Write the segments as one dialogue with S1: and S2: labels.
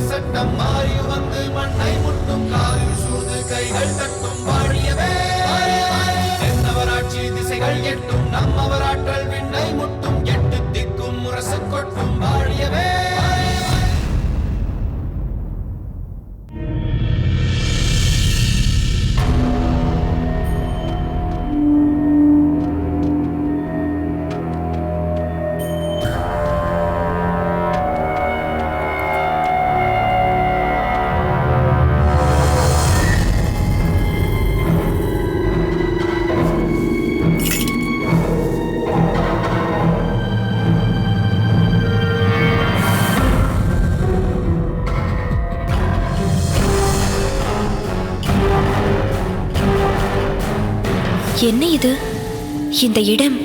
S1: சட்டம் மாறி வந்து மண்ணை முட்டும் காலில் சூழ்ந்து கைகள் தட்டும் வாழியவே தென்னவராட்சி திசைகள் எட்டும் நம்மவராற்றல் விண்ணை முட்டும் எட்டு திக்கும் முரசு கொட்டும் வாழியவே.
S2: என்ன இது? இந்த இடம்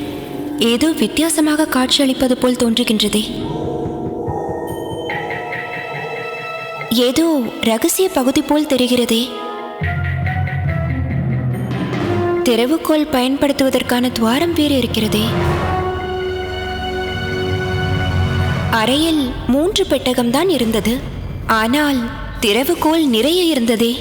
S2: ஏதோ வித்தியாசமாக காட்சியளிப்பது போல் தோன்றுகின்றதே. ஏதோ ரகசிய பகுதி போல் தெரிகிறதே. திறவுகோல் பயன்படுத்துவதற்கான துவாரம் வேறு இருக்கிறதே. அறையில் 3 பெட்டகம்தான் இருந்தது. ஆனால் திறவுகோல் நிறைய இருந்ததே.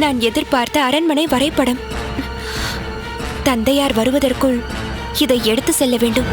S2: நான் எதிர்பார்த்த அரண்மனை வரைபடம். தந்தையார் வருவதற்குள் இதை எடுத்து செல்ல வேண்டும்.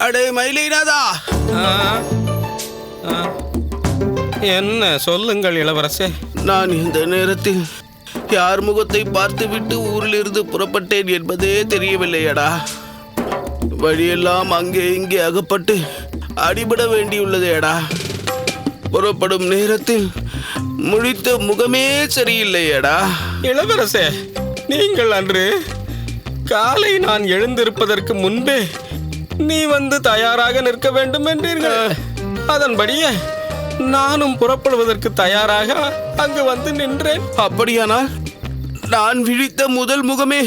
S3: அடே மயிலினாதா,
S4: என்ன சொல்லுங்கள் இளவரசே.
S3: நான் இந்த நேரத்தில் யார் முகத்தை பார்த்துவிட்டு ஊரிலிருந்து புறப்பட்டேன் என்பதே தெரியவில்லையடா. வழியெல்லாம் அங்கே இங்கே அகப்பட்டு அடிபட வேண்டியுள்ளதேடா. புறப்படும் நேரத்தில் முழித்த முகமே சரியில்லையடா.
S4: இளவரசே, நீங்கள் அன்று காலை நான் எழுந்திருப்பதற்கு முன்பே நீ வந்து தயாராக நிற்க வேண்டும் என்றீர்கள். அதன்படியே நானும் புறப்படுவதற்கு தயாராக அங்கு வந்து நின்றேன்.
S3: அப்படியானால் நான் விழித்த முதல் முகமே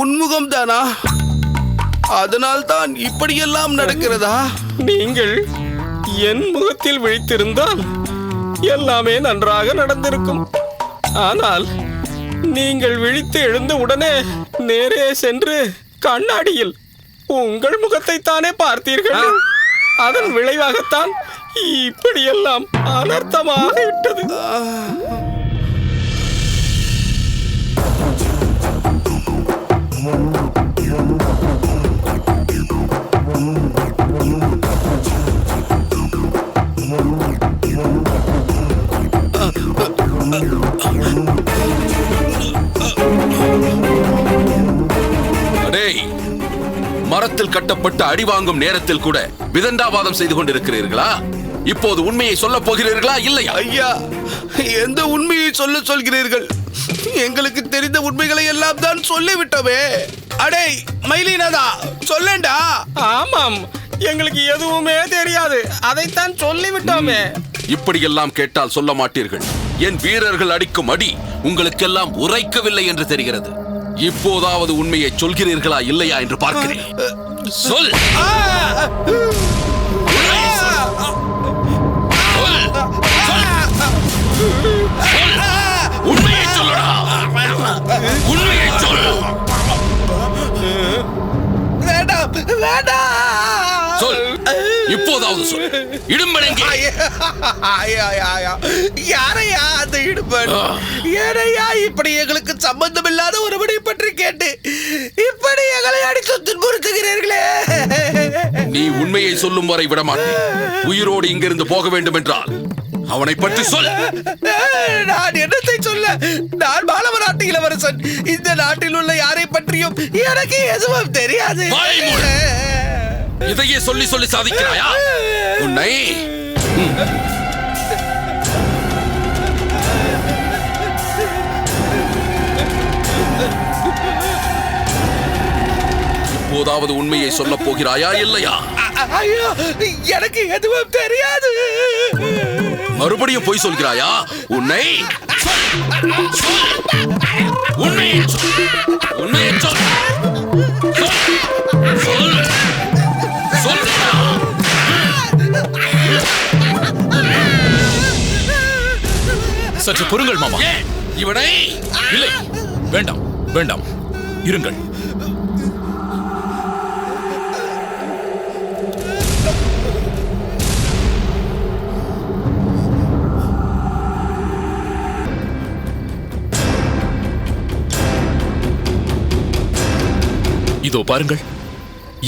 S3: உன்முகம்தானா? அதனால் தான் இப்படியெல்லாம் நடக்கிறதா?
S4: நீங்கள் என் முகத்தில் விழித்திருந்தால் எல்லாமே நன்றாக நடந்திருக்கும். ஆனால் நீங்கள் விழித்து எழுந்த உடனே நேரே சென்று கண்ணாடியில் உங்கள் முகத்தை தானே பார்த்தீர்கள். அதன் விளைவாகத்தான் இப்படியெல்லாம் அனர்த்தமாக விட்டது.
S5: மரத்தில் கட்டப்பட்டு அடி வாங்கும் நேரத்தில் கூட விதண்டாவாதம் செய்து கொண்டிருக்கிறீர்களா? இப்போது உண்மையை சொல்ல போகிறீர்களா இல்லையா?
S3: ஐயா, எந்த உண்மையை சொல்கிறீர்கள்? எங்களுக்கு தெரிந்த உண்மைகளை எல்லாம் தான் சொல்லிவிட்டோமே. அடே மயிலினாதா, சொல்லேண்டா.
S4: ஆமாம், எங்களுக்கு எதுவுமே தெரியாது, அதைத்தான் சொல்லிவிட்டோமே.
S5: இப்படியெல்லாம் கேட்டால் சொல்ல மாட்டீர்கள். என் வீரர்கள் அடிக்கும் அடி உங்களுக்கெல்லாம் உரைக்கவில்லை என்று தெரிகிறது. இப்போதாவது உண்மையை சொல்கிறீர்களா இல்லையா என்று பார்க்கிறேன். சொல்.
S3: வேண்டாம்.
S5: சொல், இப்போதாவது சொல். இடும்பன் எங்கே?
S3: யாரையா அந்த இடும்பன்? ஏனையா இப்படி எங்களுக்கு சம்பந்தம் இல்லாத ஒருவனை பற்றி கேட்டு இப்படி எங்களை அடித்து துன்புறுத்துகிறீர்களே?
S5: நீ உண்மையை சொல்லும் வரை விடமாட்டேன். உயிரோடு இங்கிருந்து போக வேண்டும் என்றால் அவனை பற்றி சொல்.
S3: நான் என்னத்தை சொல்ல? நான் மாலவ நாட்டு இளவரசன். இந்த நாட்டில் உள்ள யாரை பற்றியும் எனக்கு எதுவும் தெரியாது.
S5: வாய் மூடு. இதையே சொல்லி சொல்லி சாதிக்கிறாயா? உன்னை இப்போதாவது உண்மையை சொல்ல போகிறாயா இல்லையா?
S3: ஐயோ, எனக்கு எதுவும் தெரியாது.
S5: மறுபடியும் பொய் சொல்கிறாயா? உன்னை உண்மையை சொல். உண்மையை சொல். சொல். சொல்றா.
S6: சற்று பொறுங்கள் மாமா.
S5: ஏன் இவனை?
S6: இல்லை, வேண்டாம் வேண்டாம், இருங்கள். இதோ பாருங்கள்,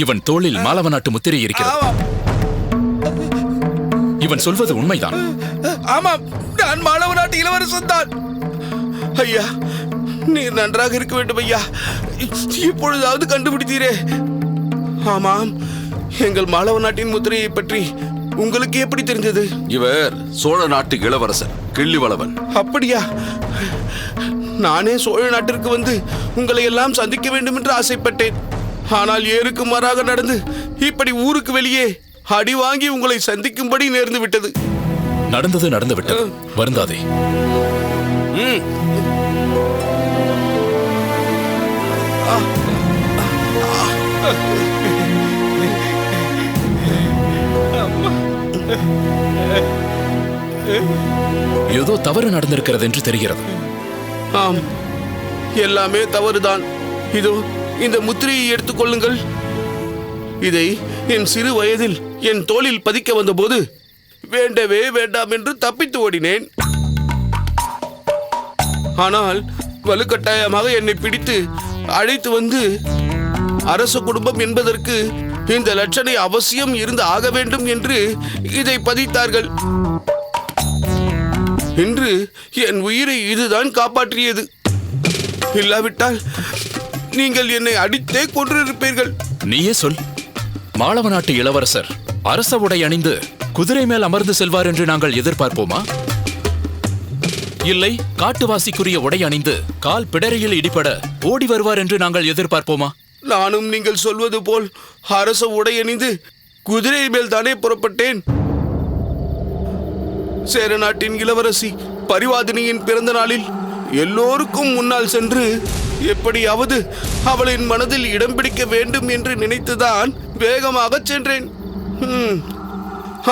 S6: இவன் தோளில் மாலவ நாட்டு முத்திரை இருக்கிறது. இவன் சொல்வது உண்மைதான்.
S3: ஆமாம், நான் மாலவ நாட்டு இளவரசன் தான். ஐயா, நீர் நன்றாக இருக்க வேண்டும் ஐயா. இப்பொழுதாவது கண்டுபிடித்தீரே. ஆமாம், எங்கள் மாலவ நாட்டின் முத்திரையை பற்றி உங்களுக்கு எப்படி தெரிந்தது?
S5: இவர் சோழ நாட்டு இளவரசர் கிள்ளிவளவன்.
S3: அப்படியா? நானே சோழ நாட்டிற்கு வந்து உங்களை எல்லாம் சந்திக்க வேண்டும் என்று ஆசைப்பட்டேன். ஆனால் ஏருக்கு மாறாக நடந்து இப்படி ஊருக்கு வெளியே அடி வாங்கி உங்களை சந்திக்கும்படி நேர்ந்து விட்டது.
S6: நடந்தது நடந்து விட்டது, வருந்தாதே. ஏதோ தவறு நடந்திருக்கிறது என்று தெரிகிறது.
S3: ஆம், எல்லாமே தவறுதான். இதோ இந்த முத்திரையை எடுத்துக் கொள்ளுங்கள். இதை என் சிறு வயதில் என் தோளில் பதிக்க வந்தபோது வேண்டவே வேண்டாம் என்று தப்பித்து ஓடினேன். ஆனால் வலுக்கட்டாயமாக என்னை பிடித்து அழைத்து வந்து அரச குடும்பம் என்பதற்கு இந்த லட்சணை அவசியம் இருந்து ஆக வேண்டும் என்று இதை பதித்தார்கள். இன்று என் உயிரை இதுதான் காப்பாற்றியது. இல்லாவிட்டால் நீங்கள் என்னை அடித்தே கொன்றிருப்பீர்கள்.
S6: நீயே சொல், மாலவ நாட்டு இளவரசர் அரச உடை அணிந்து குதிரை மேல் அமர்ந்து செல்வார் என்று நாங்கள் எதிர்பார்ப்போமா? இல்லை, காட்டுவாசிக்குரிய உடை அணிந்து கால் பிடரையில் இடிபட ஓடி வருவார் என்று நாங்கள் எதிர்பார்ப்போமா?
S3: நானும் நீங்கள் சொல்வது போல் அரச உடை அணிந்து குதிரை மேல் தானே புறப்பட்டேன். சேர நாட்டின் இளவரசி பரிவாதினியின் பிறந்த நாளில் எல்லோருக்கும் முன்னால் சென்று எப்படியாவது அவளின் மனதில் இடம் பிடிக்க வேண்டும் என்று நினைத்துதான் வேகமாக சென்றேன்.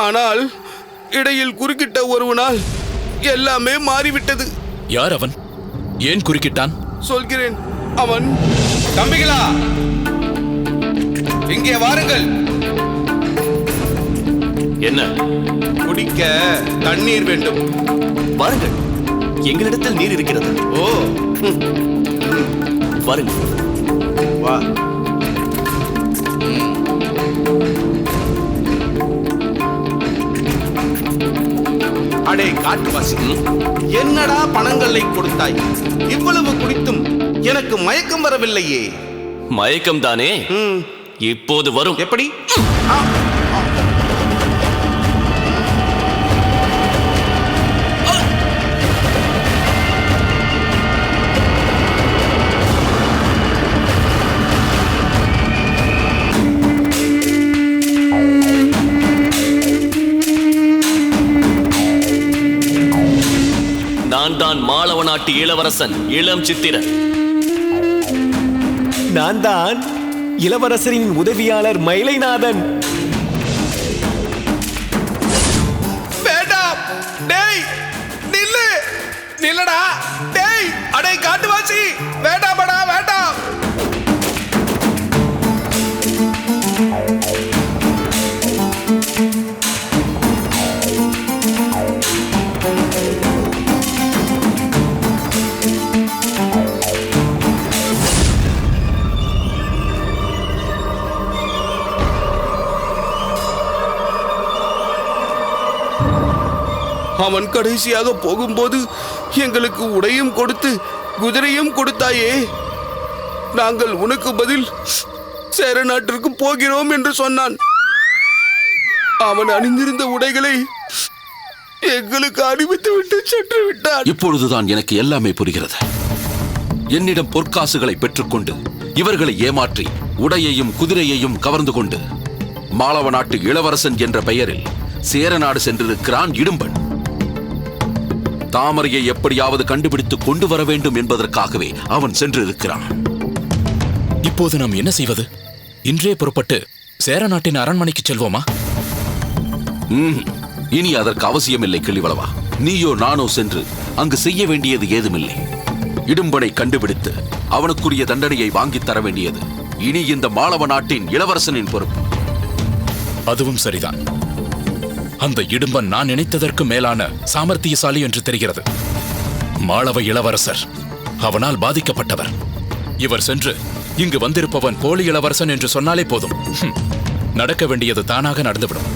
S3: ஆனால் இடையில் குறுக்கிட்ட ஒருவனால் எல்லாமே மாறிவிட்டது.
S6: யார் அவன்? ஏன் குறுக்கிட்டான்?
S3: சொல்கிறேன். அவன்
S1: தம்பிகளா, இங்கே வாருங்கள்.
S7: என்ன?
S3: குடிக்க தண்ணீர் வேண்டும்.
S7: வாருங்கள், எங்களிடத்தில் நீர் இருக்கிறது.
S3: ஓ,
S7: வாருங்கள்.
S3: வா. அடே காட்டுவாசி, என்னடா பணங்களை கொடுத்தாய்? இவ்வளவு குடித்தும் எனக்கு மயக்கம் வரவில்லையே.
S7: மயக்கம் தானே, இப்போது வரும்.
S3: எப்படி?
S7: நான் தான் மாலவ நாட்டு இளவரசன் இளம் சித்திரன்.
S8: நான் தான் இளவரசரின் உதவியாளர் மயிலைநாதன்.
S3: வேண்டாம். டேய், நில்லு. நில்லடா. டேய், அடே காட்டுவாசி, வேண்டாமடா, வேண்டாம். அவன் கடைசியாக போகும்போது எங்களுக்கு உடையும் கொடுத்து குதிரையும் கொடுத்தாயே. நாங்கள் உனக்கு பதில் சேர நாட்டிற்கு போகிறோம் என்று சொன்னான். அவன் அணிந்திருந்த உடைகளை எங்களுக்கு அணிவித்து விட்டு சென்று விட்டான்.
S5: இப்பொழுதுதான் எனக்கு எல்லாமே புரிகிறது. என்னிடம் பொற்காசுகளை பெற்றுக்கொண்டு இவர்களை ஏமாற்றி உடையையும் குதிரையையும் கவர்ந்து கொண்டு மாளவ நாட்டு இளவரசன் என்ற பெயரில் சேரநாடு சென்றிருக்கிறான் இடும்பன். தாமரையை எப்படியாவது கண்டுபிடித்து கொண்டு வர வேண்டும் என்பதற்காகவே அவன் சென்றிருக்கிறான்.
S6: இப்போது நாம் என்ன செய்வது? இன்றே புறப்பட்டு சேர நாட்டின் அரண்மனைக்கு செல்வோமா?
S5: இனி அதற்கு அவசியமில்லை கிள்ளிவளவா. நீயோ நானோ சென்று அங்கு செய்ய வேண்டியது ஏதுமில்லை. இடும்பனை கண்டுபிடித்து அவனுக்குரிய தண்டனையை வாங்கித் தர வேண்டியது இனி இந்த மாளவ நாட்டின் இளவரசனின் பொறுப்பு.
S6: அதுவும் சரிதான். அந்த இடும்பன் நான் நினைத்ததற்கு மேலான சாமர்த்தியசாலி என்று தெரிகிறது. மாளவ இளவரசர் அவனால் பாதிக்கப்பட்டவர். இவர் சென்று இங்கு வந்திருப்பவன் போலி இளவரசன் என்று சொன்னாலே போதும், நடக்க வேண்டியது தானாக நடந்துவிடும்.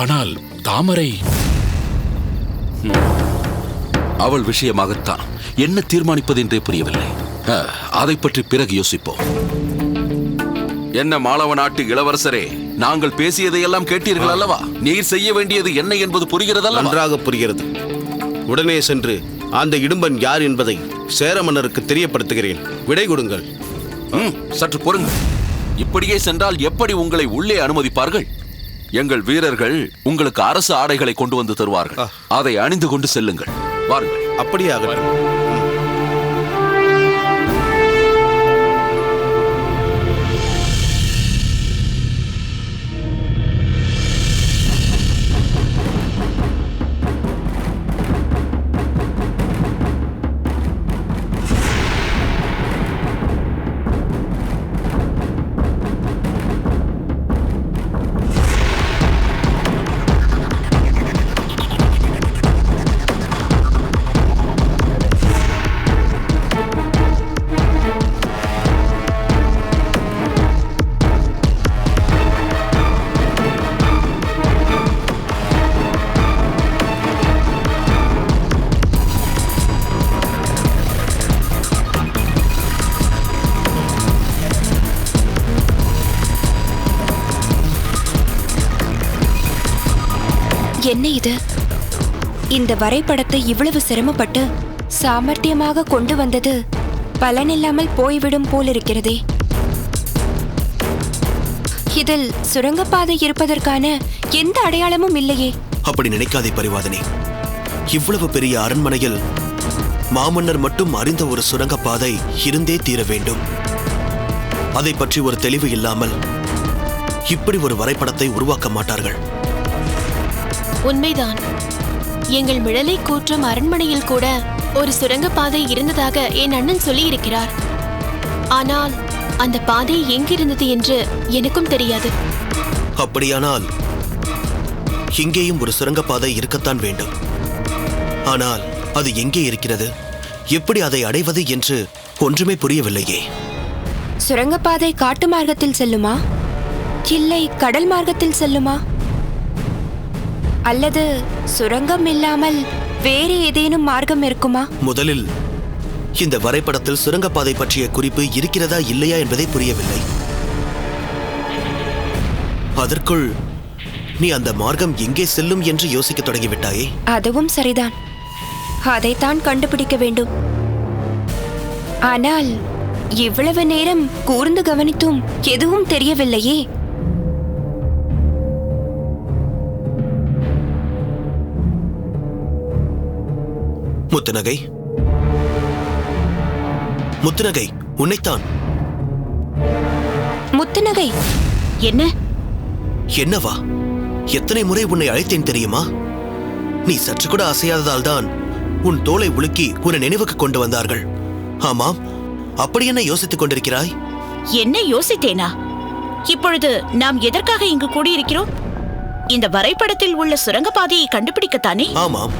S6: ஆனால் தாமரை
S5: அவள் விஷயமாகத்தான் என்ன தீர்மானிப்பது என்றே புரியவில்லை. அதை பற்றி பிறகு யோசிப்போம். என்ன மாளவ நாட்டு இளவரசரே, நாங்கள் பேசியதையெல்லாம் கேட்டீர்கள் அல்லவா? நீர் செய்ய வேண்டியது என்ன என்பது புரிகிறதல்ல?
S3: நன்றாக புரிகிறது. உடனே சென்று அந்த இடும்பன் யார் என்பதை சேர மன்னருக்கு தெரியப்படுத்துகிறேன். விடை கொடுங்கள்.
S5: சற்று பொறுங்கள். இப்படியே சென்றால் எப்படி உங்களை உள்ளே அனுமதிப்பார்கள்? எங்கள் வீரர்கள் உங்களுக்கு அரசு ஆடைகளை கொண்டு வந்து தருவார்கள். அதை அணிந்து கொண்டு செல்லுங்கள். வாருங்கள்.
S3: அப்படியே ஆகட்டும்.
S2: என்ன இது? இந்த வரைபடத்தை இவ்வளவு சிரமப்பட்டு சாமர்த்தியமாக கொண்டு வந்தது பலனில்லாமல் போய்விடும் போலிருக்கிறதே. இதில் சுரங்கப்பாதை இருப்பதற்கான எந்த அடையாளமும் இல்லையே.
S9: அப்படி நினைக்காதே பரிவாதனே. இவ்வளவு பெரிய அரண்மனையில் மாமன்னர் மட்டும் அறிந்த ஒரு சுரங்கப்பாதை இருந்தே தீர வேண்டும். அதை பற்றி ஒரு தெளிவு இல்லாமல் இப்படி ஒரு வரைபடத்தை உருவாக்க மாட்டார்கள்.
S10: உண்மைதான். எங்கள் மிழலை கூற்றம் அரண்மனையில் கூட ஒரு சுரங்கப்பாதை இருந்ததாக என் அண்ணன் சொல்லி இருக்கிறார். ஆனால் அந்த பாதை எங்கிருந்தது என்று எனக்கும் தெரியாது.
S9: அப்படியானால் இங்கேயும் ஒரு சுரங்கப்பாதை இருக்கத்தான் வேண்டும். ஆனால் அது எங்கே இருக்கிறது, எப்படி அதை அடைவது என்று ஒன்றுமே புரியவில்லையே.
S2: சுரங்கப்பாதை காட்டு மார்க்கத்தில் செல்லுமா, இல்லை கடல் மார்க்கத்தில் செல்லுமா, அல்லது சுரங்கம் இல்லாமல் வேறு ஏதேனும் மார்க்கம் இருக்குமா?
S9: முதலில் இந்த வரைபடத்தில் சுரங்கப்பாதை பற்றிய குறிப்பு இருக்கிறதா இல்லையா என்பதை புரியவில்லை. அதற்குள் நீ அந்த மார்க்கம் எங்கே செல்லும் என்று யோசிக்க தொடங்கிவிட்டாயே.
S2: அதுவும் சரிதான். அதைத்தான் கண்டுபிடிக்க வேண்டும். ஆனால் இவ்வளவு நேரம் கூர்ந்து கவனித்தும் எதுவும் தெரியவில்லையே.
S9: முத்துநகை, முத்துநகை, உன்னைத்தான்.
S2: முத்துநகை,
S10: என்ன?
S9: என்னவா? எத்தனை முறை உன்னை அழைத்தேன் தெரியுமா? நீ சற்று கூட அசையாததால் தான் உன் தோலை உலுக்கி உன்னை நினைவுக்கு கொண்டு வந்தார்கள். ஆமாம், அப்படி என்ன யோசித்துக் கொண்டிருக்கிறாய்?
S10: என்ன யோசித்தேனா? இப்பொழுது நாம் எதற்காக இங்கு கூடியிருக்கிறோம்? இந்த வரைபடத்தில் உள்ள சுரங்கப்பாதையை கண்டுபிடிக்கத்தானே?
S9: ஆமாம்,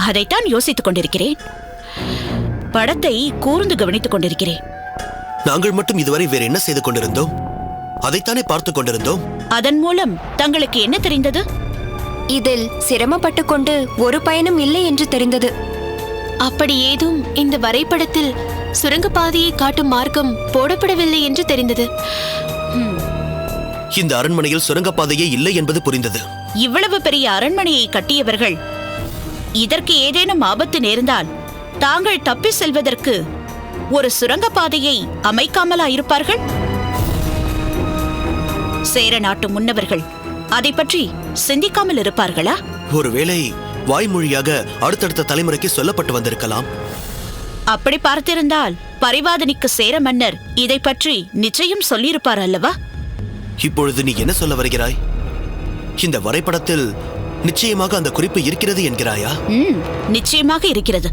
S10: அதைத்தான் யோசித்துக் கொண்டிருக்கிறேன். படத்தை கூர்ந்து கவனித்துக் கொண்டிருக்கிறேன்.
S9: நாங்கள் மட்டும் இதுவரை வேற என்ன செய்து கொண்டிருந்தோம்? அதைத்தானே பார்த்துக் கொண்டிருந்தோம்.
S10: அதன் மூலம் தங்களுக்கு என்ன தெரிந்தது?
S2: இதில் சிரமப்பட்டு கொண்டு ஒரு பயனும் இல்லை என்று தெரிந்தது.
S10: அப்படி ஏதும் இந்த வரைபடத்தில் சுரங்கப்பாதையை காட்டும் மார்க்கம் போடப்படவில்லை என்று தெரிந்தது.
S9: இந்த அரண்மனையில் சுரங்கப்பாதையே இல்லை என்பது புரிந்தது.
S11: இவ்வளவு பெரிய அரண்மனையை கட்டியவர்கள் இதற்கு ஏதேனும் ஆபத்து நேர்ந்தால் தாங்கள் தப்பி செல்வதற்கு ஒரு சுரங்கப்பாதையை அமைக்காமலா இருப்பார்கள்? சேர நாட்டு முன்னவர்கள் அதை பற்றி சிந்திக்காமல் இருப்பார்களா?
S9: ஒருவேளை வாய்மொழியாக அடுத்தடுத்த தலைமுறைக்கு சொல்லப்பட்டு வந்திருக்கலாம்.
S11: அப்படி பார்த்திருந்தால் பரிவாதனிக்கு சேர மன்னர் இதை பற்றி நிச்சயம் சொல்லியிருப்பார் அல்லவா?
S9: இப்பொழுது நீ என்ன சொல்ல வருகிறாய்? இந்த வரைபடத்தில் நிச்சயமாக அந்த குறிப்பு இருக்கிறது என்கிறாயா?
S11: நிச்சயமாக இருக்கிறது.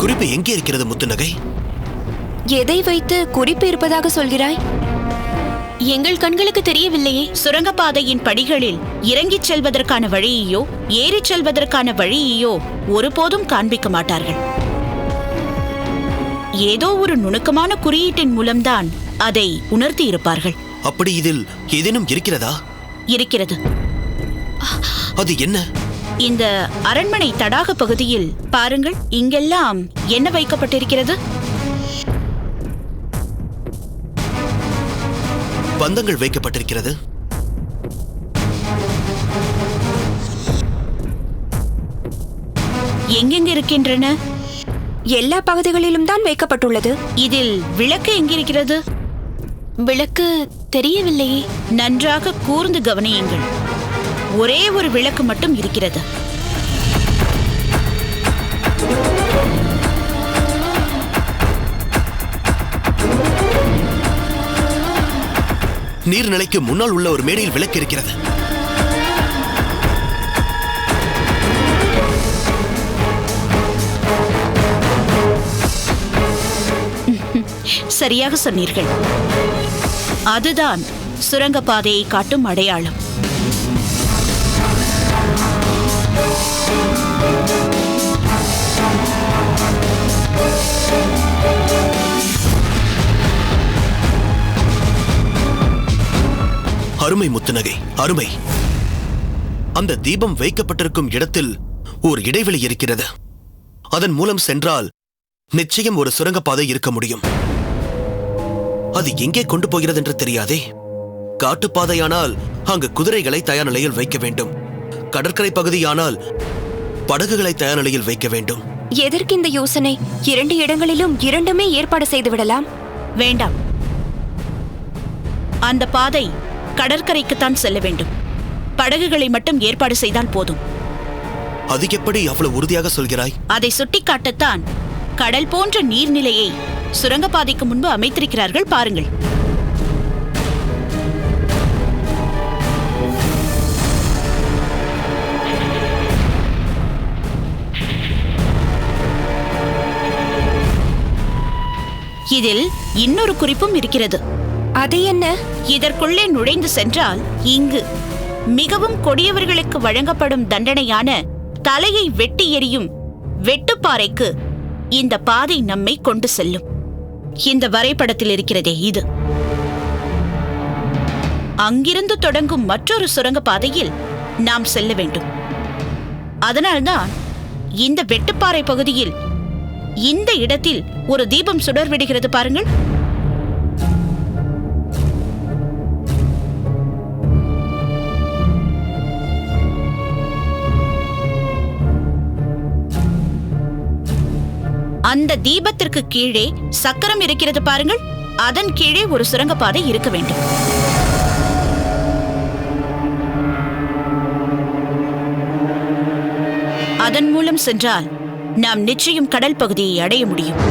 S9: குறிப்பு எங்கே இருக்கிறது முத்துநகை?
S2: எதை வைத்து குறிப்பு இருப்பதாக சொல்கிறாய்?
S10: எங்கள் கண்களுக்கு தெரியவில்லையே.
S11: சுரங்கப்பாதையின் படிகளில் இறங்கிச் செல்வதற்கான வழியையோ ஏறிச் செல்வதற்கான வழியையோ ஒருபோதும் காண்பிக்க மாட்டார்கள். ஏதோ ஒரு நுணுக்கமான குறியீட்டின் மூலம்தான் அதை உணர்த்தி இருப்பார்கள்.
S9: அப்படி இதில் ஏதேனும் இருக்கிறதா?
S11: இருக்கிறது.
S9: அது என்ன?
S11: இந்த அரண்மனை தடாக பகுதியில் பாருங்கள், இங்கெல்லாம் என்ன வைக்கப்பட்டிருக்கிறது?
S9: பந்தங்கள் வைக்கப்பட்டிருக்கிறது.
S11: எங்கெங்க இருக்கின்றன?
S2: எல்லா பகுதிகளிலும் தான் வைக்கப்பட்டுள்ளது.
S11: இதில் விளக்கு எங்கிருக்கிறது?
S10: விளக்கு தெரியவில்லையே.
S11: நன்றாக கூர்ந்து கவனியுங்கள். ஒரே ஒரு விளக்கு மட்டும் இருக்கிறது.
S9: நீர்நிலைக்கு முன்னால் உள்ள ஒரு மேடையில் விளக்கு இருக்கிறது.
S11: சரியாக சொன்னீர்கள். அதுதான் சுரங்கப்பாதையை காட்டும் அடையாளம்.
S9: அருமை முத்துநகை, அருமை. அந்த தீபம் வைக்கப்பட்டிருக்கும் இடத்தில் ஒரு இடைவெளி இருக்கிறது. அதன் மூலம் சென்றால் நிச்சயம் ஒரு சுரங்கப்பாதை இருக்க முடியும். அது எங்கே கொண்டு போகிறது என்று தெரியாதே. காட்டுப்பாதையானால் அங்கு குதிரைகளை தயார் நிலையில் வைக்க வேண்டும். கடற்கரை பகுதியானால் படகுகளை தயார் நிலையில் வைக்க வேண்டும்.
S2: எதற்கு இந்த யோசனை? 2 இடங்களிலும் இரண்டுமே ஏற்பாடு செய்து விடலாம்.
S11: வேண்டாம். அந்த பாதை கடற்கரைக்குத்தான் செல்ல வேண்டும். படகுகளை மட்டும் ஏற்பாடு செய்தால் போதும்.
S9: அது எப்படி அவ்வளவு உறுதியாக சொல்கிறாய்?
S11: அதை சுட்டிக்காட்டத்தான் கடல் போன்ற நீர்நிலையை சுரங்கப்பாதைக்கு முன்பு அமைத்திருக்கிறார்கள். பாருங்கள். இதில் இன்னொரு குறிப்பும் இருக்கிறது.
S2: அது என்ன?
S11: இதற்குள்ளே நுழைந்து சென்றால் இங்கு மிகவும் கொடியவர்களுக்கு வழங்கப்படும் தண்டனையான தலையை வெட்டி எறியும் வெட்டுப்பாறைக்கு இந்த பாதை நம்மை கொண்டு செல்லும். இந்த வரைபடத்தில் இருக்கிறதே இது. அங்கிருந்து தொடங்கும் மற்றொரு சுரங்கப்பாதையில் நாம் செல்ல வேண்டும். அதனால்தான் இந்த வெட்டுப்பாறை பகுதியில் இந்த இடத்தில் ஒரு தீபம் சுடர் விடுகிறது. பாருங்கள். அந்த தீபத்திற்கு கீழே சக்கரம் இருக்கிறது. பாருங்கள். அதன் கீழே ஒரு சுரங்கப்பாதை இருக்க வேண்டும். அதன் மூலம் சென்றால் நாம் நிச்சயம் கடல் பகுதியை அடைய முடியும்.